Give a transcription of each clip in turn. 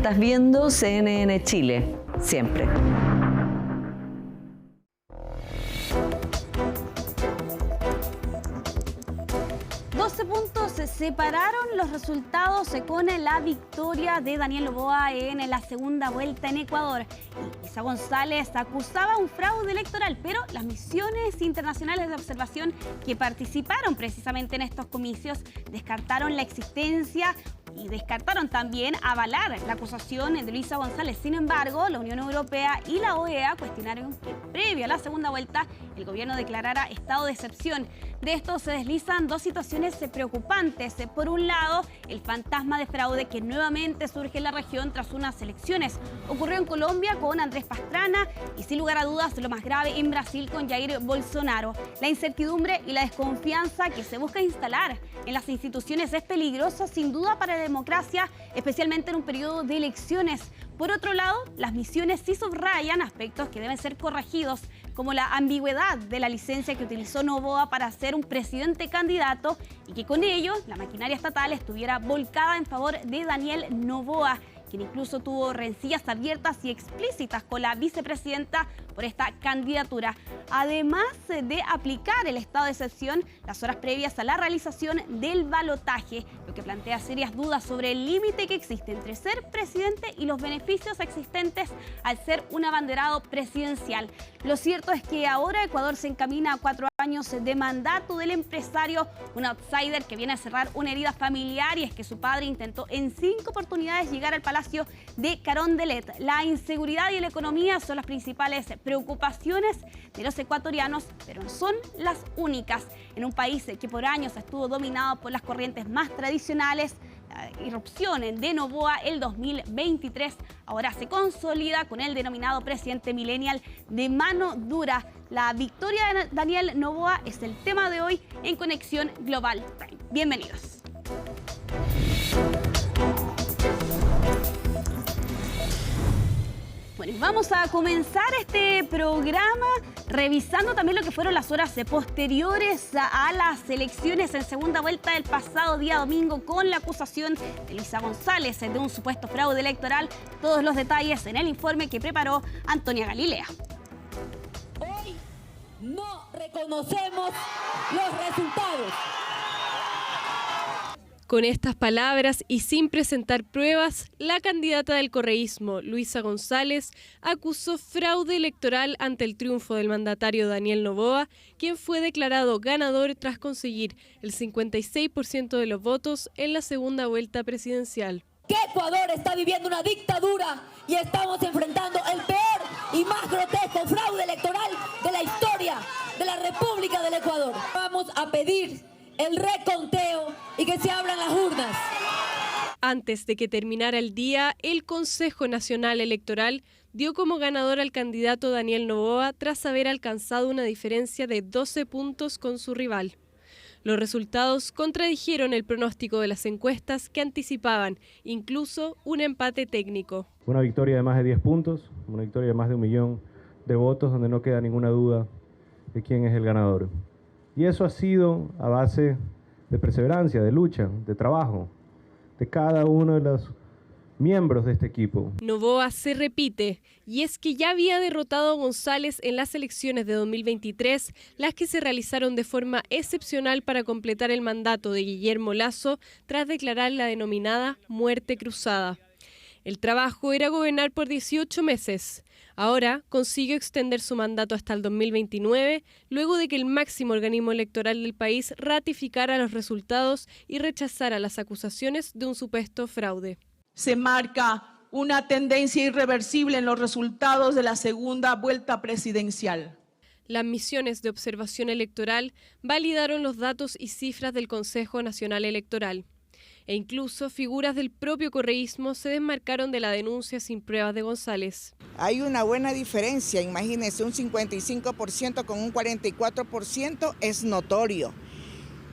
Estás viendo CNN Chile, siempre. Puntos se separaron los resultados con la victoria de Daniel Noboa en la segunda vuelta en Ecuador. Isa González acusaba un fraude electoral, pero las misiones internacionales de observación que participaron precisamente en estos comicios descartaron la existencia y descartaron también avalar la acusación de Luisa González. Sin embargo, la Unión Europea y la OEA cuestionaron que previo a la segunda vuelta el gobierno declarara estado de excepción. De esto se deslizan dos situaciones preocupantes. Por un lado, el fantasma de fraude que nuevamente surge en la región tras unas elecciones. Ocurrió en Colombia con Andrés Pastrana y sin lugar a dudas lo más grave en Brasil con Jair Bolsonaro. La incertidumbre y la desconfianza que se busca instalar en las instituciones es peligrosa sin duda para la democracia, especialmente en un periodo de elecciones. Por otro lado, las misiones sí subrayan aspectos que deben ser corregidos, como la ambigüedad de la licencia que utilizó Noboa para ser un presidente candidato y que con ello la maquinaria estatal estuviera volcada en favor de Daniel Noboa, quien incluso tuvo rencillas abiertas y explícitas con la vicepresidenta por esta candidatura. Además de aplicar el estado de excepción las horas previas a la realización del balotaje, lo que plantea serias dudas sobre el límite que existe entre ser presidente y los beneficios existentes al ser un abanderado presidencial. Lo cierto es que ahora Ecuador se encamina a 4 años de mandato del empresario, un outsider que viene a cerrar una herida familiar, y es que su padre intentó en 5 oportunidades llegar al Palacio de Carondelet. La inseguridad y la economía son las principales preocupaciones de los ecuatorianos, pero no son las únicas. En un país que por años estuvo dominado por las corrientes más tradicionales, la irrupción de Noboa el 2023 ahora se consolida con el denominado presidente millennial de mano dura. La victoria de Daniel Noboa es el tema de hoy en Conexión Global Prime. Bienvenidos. Bueno, vamos a comenzar este programa revisando también lo que fueron las horas posteriores a las elecciones en segunda vuelta del pasado día domingo con la acusación de Luisa González de un supuesto fraude electoral. Todos los detalles en el informe que preparó Antonia Galilea. Hoy no reconocemos los resultados. Con estas palabras y sin presentar pruebas, la candidata del correísmo, Luisa González, acusó fraude electoral ante el triunfo del mandatario Daniel Noboa, quien fue declarado ganador tras conseguir el 56% de los votos en la segunda vuelta presidencial. Que Ecuador está viviendo una dictadura y estamos enfrentando el peor y más grotesco fraude electoral de la historia de la República del Ecuador. Vamos a pedir el reconteo y que se abran las urnas. Antes de que terminara el día, el Consejo Nacional Electoral dio como ganador al candidato Daniel Noboa tras haber alcanzado una diferencia de 12 puntos con su rival. Los resultados contradijeron el pronóstico de las encuestas que anticipaban incluso un empate técnico. Una victoria de más de 10 puntos, una victoria de más de 1 millón de votos donde no queda ninguna duda de quién es el ganador. Y eso ha sido a base de perseverancia, de lucha, de trabajo, de cada uno de los miembros de este equipo. Noboa se repite, y es que ya había derrotado a González en las elecciones de 2023, las que se realizaron de forma excepcional para completar el mandato de Guillermo Lasso tras declarar la denominada muerte cruzada. El trabajo era gobernar por 18 meses. Ahora consiguió extender su mandato hasta el 2029, luego de que el máximo organismo electoral del país ratificara los resultados y rechazara las acusaciones de un supuesto fraude. Se marca una tendencia irreversible en los resultados de la segunda vuelta presidencial. Las misiones de observación electoral validaron los datos y cifras del Consejo Nacional Electoral. E incluso figuras del propio correísmo se desmarcaron de la denuncia sin pruebas de González. Hay una buena diferencia, imagínense, un 55% con un 44% es notorio.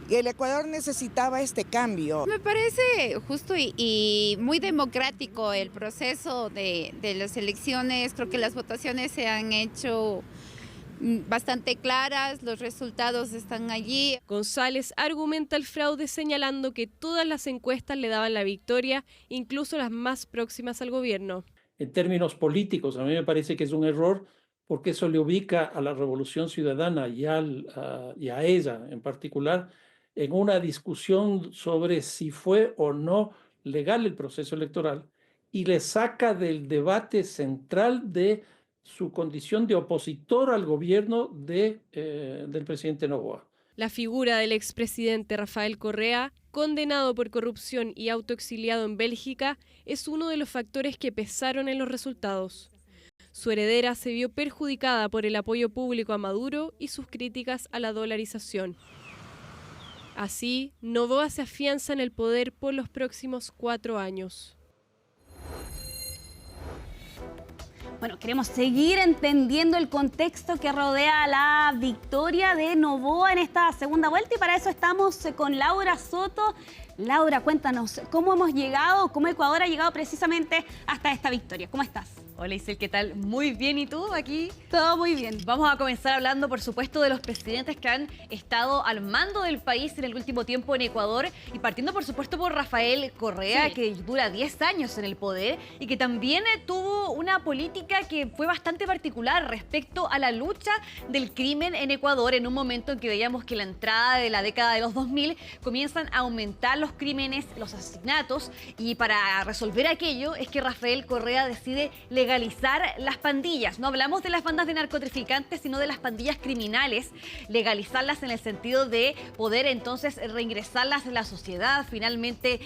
Y el Ecuador necesitaba este cambio. Me parece justo y muy democrático el proceso de las elecciones. Creo que las votaciones se han hecho bastante claras, los resultados están allí. González argumenta el fraude señalando que todas las encuestas le daban la victoria, incluso las más próximas al gobierno. En términos políticos, a mí me parece que es un error porque eso le ubica a la Revolución Ciudadana y a ella en particular en una discusión sobre si fue o no legal el proceso electoral y le saca del debate central de su condición de opositor al gobierno del presidente Noboa. La figura del expresidente Rafael Correa, condenado por corrupción y autoexiliado en Bélgica, es uno de los factores que pesaron en los resultados. Su heredera se vio perjudicada por el apoyo público a Maduro y sus críticas a la dolarización. Así, Noboa se afianza en el poder por los próximos 4 años. Bueno, queremos seguir entendiendo el contexto que rodea la victoria de Noboa en esta segunda vuelta y para eso estamos con Laura Soto. Laura, cuéntanos, ¿cómo hemos llegado, cómo Ecuador ha llegado precisamente hasta esta victoria? ¿Cómo estás? Hola Isel, ¿qué tal? Muy bien, ¿y tú aquí? Todo muy bien. Vamos a comenzar hablando, por supuesto, de los presidentes que han estado al mando del país en el último tiempo en Ecuador y partiendo, por supuesto, por Rafael Correa, que dura 10 años en el poder y que también tuvo una política que fue bastante particular respecto a la lucha del crimen en Ecuador en un momento en que veíamos que la entrada de la década de los 2000 comienzan a aumentar los crímenes, los asesinatos y para resolver aquello es que Rafael Correa decide legalizar las pandillas. No hablamos de las bandas de narcotraficantes, sino de las pandillas criminales, legalizarlas en el sentido de poder entonces reingresarlas en la sociedad, finalmente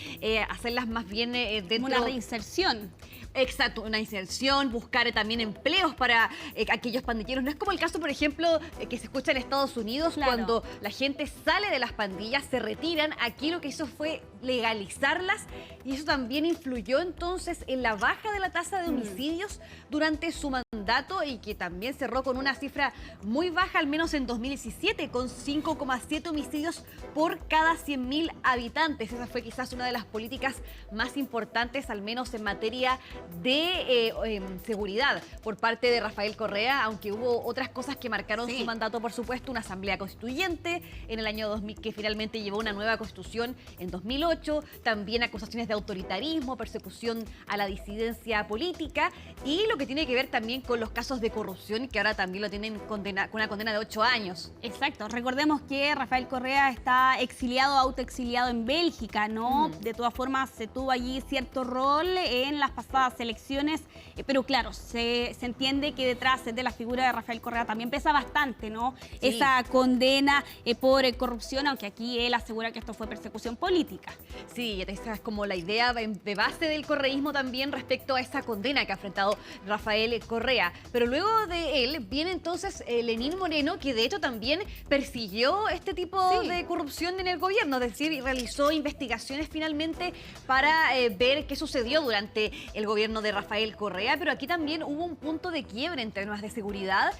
hacerlas más bien dentro... Una reinserción. Exacto, una inserción, buscar también empleos para aquellos pandilleros. No es como el caso, por ejemplo, que se escucha en Estados Unidos, cuando la gente sale de las pandillas, se retiran. Aquí lo que hizo fue legalizarlas y eso también influyó entonces en la baja de la tasa de homicidios durante su mandato y que también cerró con una cifra muy baja, al menos en 2017, con 5,7 homicidios por cada 100.000 habitantes. Esa fue quizás una de las políticas más importantes, al menos en materia de seguridad por parte de Rafael Correa, aunque hubo otras cosas que marcaron su mandato, por supuesto, una asamblea constituyente en el año 2000 que finalmente llevó una nueva constitución en 2008, también acusaciones de autoritarismo, persecución a la disidencia política y lo que tiene que ver también con los casos de corrupción que ahora también lo tienen con una condena de 8 años. Exacto, recordemos que Rafael Correa está exiliado, autoexiliado en Bélgica, ¿no? De todas formas se tuvo allí cierto rol en las pasadas elecciones, pero claro, se entiende que detrás de la figura de Rafael Correa también pesa bastante, ¿no? Esa condena por corrupción, aunque aquí él asegura que esto fue persecución política. Sí, esa es como la idea de base del correísmo también respecto a esa condena que ha enfrentado Rafael Correa. Pero luego de él viene entonces Lenín Moreno, que de hecho también persiguió este tipo de corrupción en el gobierno, es decir, realizó investigaciones finalmente para ver qué sucedió durante el gobierno de Rafael Correa, pero aquí también hubo un punto de quiebre en términos de seguridad.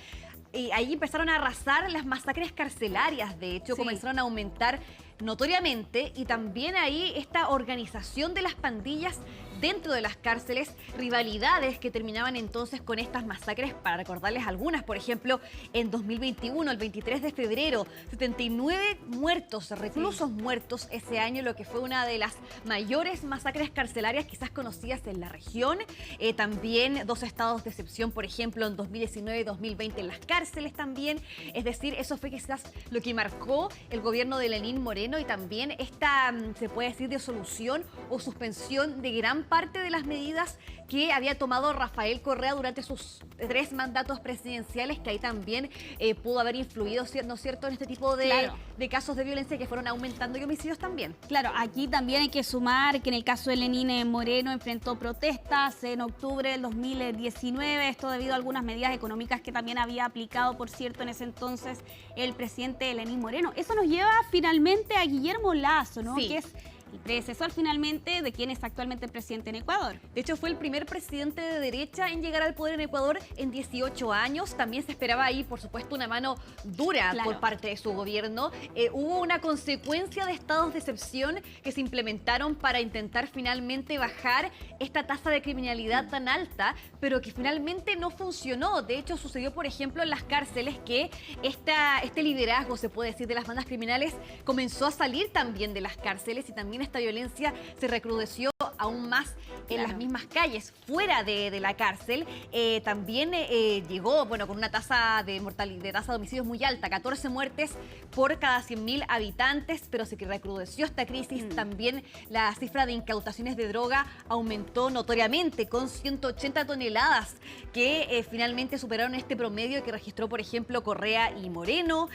Y ahí empezaron a arrasar las masacres carcelarias, de hecho comenzaron a aumentar notoriamente y también ahí esta organización de las pandillas dentro de las cárceles, rivalidades que terminaban entonces con estas masacres, para recordarles algunas, por ejemplo, en 2021, el 23 de febrero, 79 muertos, reclusos muertos ese año, lo que fue una de las mayores masacres carcelarias quizás conocidas en la región. También 2 estados de excepción, por ejemplo, en 2019 y 2020 en las cárceles también. Es decir, eso fue quizás lo que marcó el gobierno de Lenín Moreno y también esta, se puede decir, disolución o suspensión de gran parte de las medidas que había tomado Rafael Correa durante sus 3 mandatos presidenciales, que ahí también pudo haber influido, ¿no es cierto?, en este tipo de casos de violencia que fueron aumentando y homicidios también. Claro, aquí también hay que sumar que en el caso de Lenín Moreno enfrentó protestas en octubre del 2019, esto debido a algunas medidas económicas que también había aplicado, por cierto, en ese entonces el presidente Lenín Moreno. Eso nos lleva finalmente a Guillermo Lasso, ¿no? Que es el predecesor finalmente de quien es actualmente el presidente en Ecuador. De hecho, fue el primer presidente de derecha en llegar al poder en Ecuador en 18 años. También se esperaba ahí, por supuesto, una mano dura por parte de su gobierno. Hubo una consecuencia de estados de excepción que se implementaron para intentar finalmente bajar esta tasa de criminalidad tan alta, pero que finalmente no funcionó. De hecho, sucedió, por ejemplo, en las cárceles que este liderazgo, se puede decir, de las bandas criminales comenzó a salir también de las cárceles y también esta violencia se recrudeció aún más en las mismas calles, fuera de la cárcel. También llegó, bueno, con una tasa de tasa de homicidios muy alta, 14 muertes por cada 100.000 habitantes, pero se recrudeció esta crisis. También la cifra de incautaciones de droga aumentó notoriamente, con 180 toneladas que finalmente superaron este promedio que registró, por ejemplo, Correa y Moreno.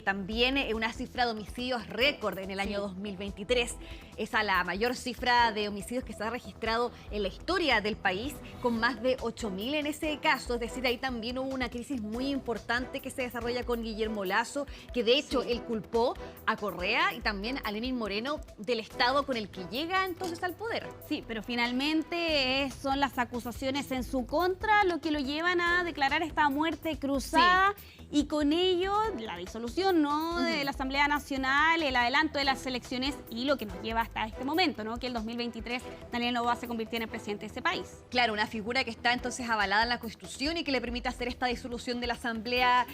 También una cifra de homicidios récord en el año 2023. Esa la mayor cifra de homicidios que se ha registrado en la historia del país, con más de 8.000 en ese caso. Es decir, ahí también hubo una crisis muy importante que se desarrolla con Guillermo Lasso, que de hecho él culpó a Correa y también a Lenín Moreno del estado con el que llega entonces al poder. Sí, pero finalmente son las acusaciones en su contra lo que lo llevan a declarar esta muerte cruzada. Y con ello la disolución, ¿no?, de la Asamblea Nacional, el adelanto de las elecciones y lo que nos lleva hasta este momento, ¿no?, que el 2023 Daniel Noboa se convirtió en el presidente de ese país. Claro, una figura que está entonces avalada en la Constitución y que le permite hacer esta disolución de la Asamblea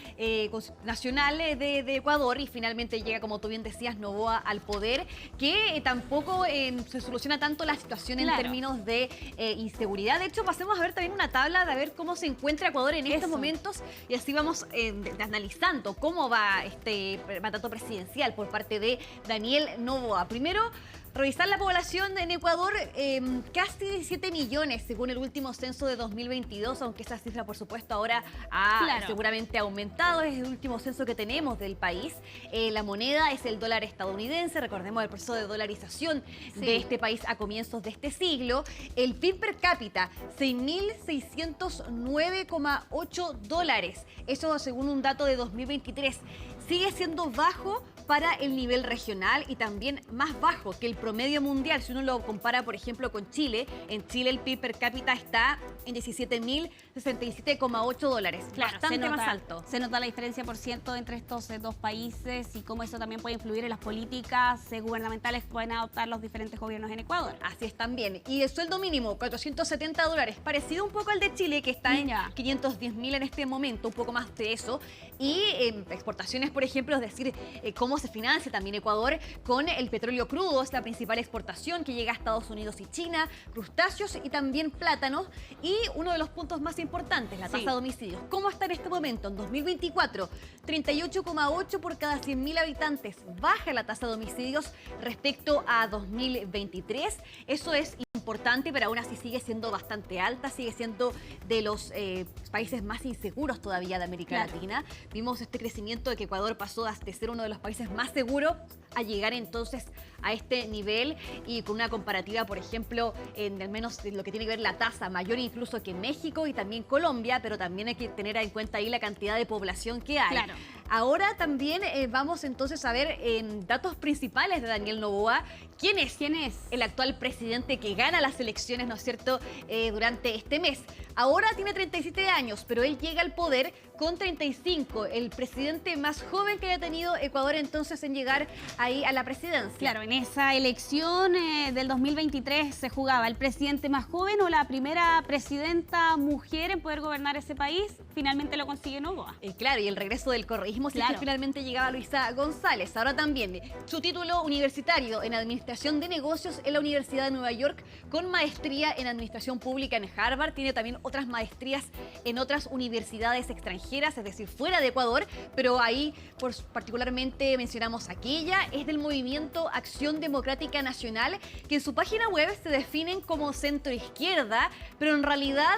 Nacional de Ecuador, y finalmente llega, como tú bien decías, Noboa al poder, que tampoco se soluciona tanto la situación en términos de inseguridad. De hecho, pasemos a ver también una tabla de ver cómo se encuentra Ecuador en estos momentos, y así vamos analizando cómo va este mandato presidencial por parte de Daniel Noboa. Primero, revisar la población en Ecuador, casi 17 millones según el último censo de 2022, aunque esa cifra, por supuesto, ahora ha seguramente aumentado. Es el último censo que tenemos del país. La moneda es el dólar estadounidense. Recordemos el proceso de dolarización de este país a comienzos de este siglo. El PIB per cápita, 6.609,8 dólares. Eso según un dato de 2023. Sigue siendo bajo para el nivel regional y también más bajo que el promedio mundial. Si uno lo compara, por ejemplo, con Chile, en Chile el PIB per cápita está en 17.067,8 dólares. Claro, bastante más alto. Se nota la diferencia por ciento entre estos dos países y cómo eso también puede influir en las políticas gubernamentales que pueden adoptar los diferentes gobiernos en Ecuador. Así es también. Y el sueldo mínimo, 470 dólares, parecido un poco al de Chile, que está en 510.000 en este momento, un poco más de eso. Y exportaciones, por ejemplo, es decir, cómo se financia también Ecuador con el petróleo crudo, es la principal exportación que llega a Estados Unidos y China, crustáceos y también plátanos. Y uno de los puntos más importantes, la tasa de homicidios. ¿Cómo está en este momento? En 2024, 38,8 por cada 100.000 habitantes. Baja la tasa de homicidios respecto a 2023. Eso es importante, pero aún así sigue siendo bastante alta, sigue siendo de los países más inseguros todavía de América Latina. Vimos este crecimiento de que Ecuador pasó de ser uno de los países más seguros a llegar entonces a este nivel, y con una comparativa, por ejemplo, en al menos lo que tiene que ver la tasa, mayor incluso que México y también Colombia, pero también hay que tener en cuenta ahí la cantidad de población que hay. Claro. Ahora también vamos entonces a ver en datos principales de Daniel Noboa, ¿quién es el actual presidente que gana las elecciones, ¿no es cierto?, durante este mes. Ahora tiene 37 años, pero él llega al poder con 35, el presidente más joven que haya tenido Ecuador entonces en llegar ahí a la presidencia. Claro, en esa elección del 2023 se jugaba el presidente más joven o la primera presidenta mujer en poder gobernar ese país. Finalmente lo consigue Noboa. Claro, y el regreso del correísmo, sí, que finalmente llegaba Luisa González. Ahora también su título universitario en Administración de Negocios en la Universidad de Nueva York, con maestría en Administración Pública en Harvard. Tiene también otras maestrías en otras universidades extranjeras, es decir, fuera de Ecuador, pero ahí particularmente mencionamos aquella. Es del movimiento Acción Democrática Nacional, que en su página web se definen como centro-izquierda, pero en realidad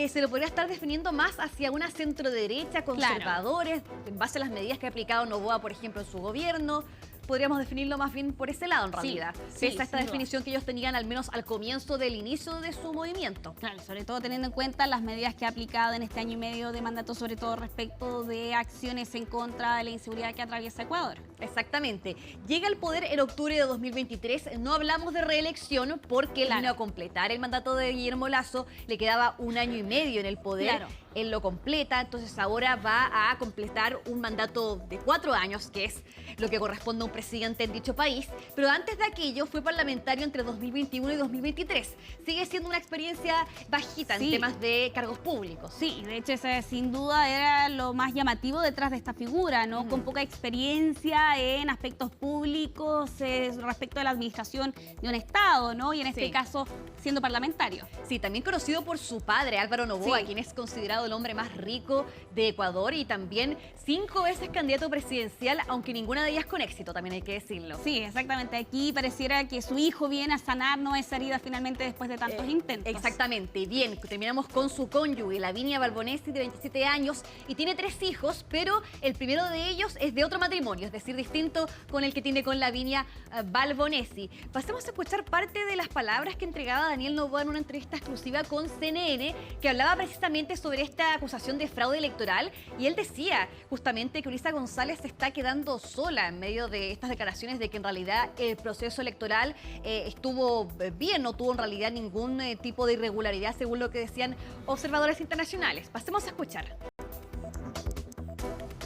se lo podría estar definiendo más hacia una centro-derecha, conservadores, en base a las medidas que ha aplicado Noboa, por ejemplo, en su gobierno. podríamos definirlo más bien por ese lado en realidad, sí, pese a esta sin duda. definición que ellos tenían al menos al comienzo del inicio de su movimiento. Claro, sobre todo teniendo en cuenta las medidas que ha aplicado en este año y medio de mandato, sobre todo respecto de acciones en contra de la inseguridad que atraviesa Ecuador. Exactamente. Llega al poder en octubre de 2023. No hablamos de reelección porque él vino a completar el mandato de Guillermo Lasso. Le quedaba 1 año y medio en el poder. Claro. Él lo completa, entonces ahora va a completar un mandato de 4 años, que es lo que corresponde a un presidente en dicho país. Pero antes de aquello fue parlamentario entre 2021 y 2023. Sigue siendo una experiencia bajita en temas de cargos públicos. Sí, de hecho ese sin duda era lo más llamativo detrás de esta figura, ¿no? Con poca experiencia en aspectos públicos respecto a la administración de un Estado, ¿no? Y en este caso siendo parlamentario. Sí, también conocido por su padre, Álvaro Noboa, quien es considerado el hombre más rico de Ecuador y también 5 veces candidato presidencial, aunque ninguna de ellas con éxito, también hay que decirlo. Sí, exactamente. Aquí pareciera que su hijo viene a sanar, ¿no?, esa herida finalmente después de tantos intentos. Exactamente. Bien, terminamos con su cónyuge, Lavinia Balbonesi, de 27 años, y tiene 3 hijos, pero el primero de ellos es de otro matrimonio, es decir, distinto con el que tiene con Lavinia Balbonesi. Pasemos a escuchar parte de las palabras que entregaba Daniel Noboa en una entrevista exclusiva con CNN, que hablaba precisamente sobre esta acusación de fraude electoral, y él decía justamente que Ulisa González se está quedando sola en medio de estas declaraciones de que en realidad el proceso electoral estuvo bien, no tuvo en realidad ningún tipo de irregularidad según lo que decían observadores internacionales. Pasemos a escuchar.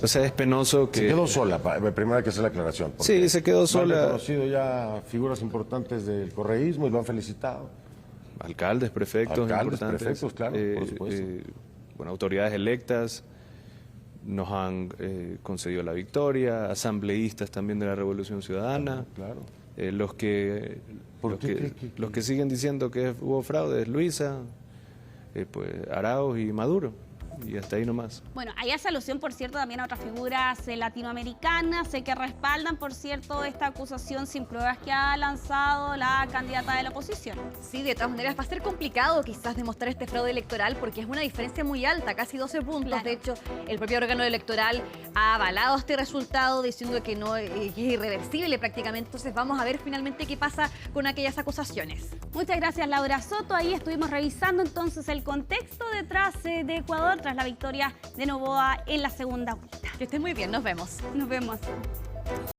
O sea, es penoso que... Se quedó sola, primero hay que hacer la aclaración. Sí, se quedó sola. Han conocido ya figuras importantes del correísmo y lo han felicitado. Alcaldes, prefectos importantes. Prefectos, claro, por supuesto. Bueno, autoridades electas nos han concedido la victoria, asambleístas también de la Revolución Ciudadana. Claro. Los que siguen diciendo que hubo fraude es Luisa, pues Arauz y Maduro. Y hasta ahí nomás. Bueno, ahí hace alusión, por cierto, también a otras figuras latinoamericanas, que respaldan, por cierto, esta acusación sin pruebas que ha lanzado la candidata de la oposición. Sí, de todas maneras va a ser complicado quizás demostrar este fraude electoral porque es una diferencia muy alta, casi 12 puntos. Claro. De hecho, el propio órgano electoral ha avalado este resultado diciendo que no que es irreversible prácticamente. Entonces vamos a ver finalmente qué pasa con aquellas acusaciones. Muchas gracias, Laura Soto. Ahí estuvimos revisando entonces el contexto detrás de Ecuador tras la victoria de Noboa en la segunda vuelta. Que estén muy bien, nos vemos. Nos vemos.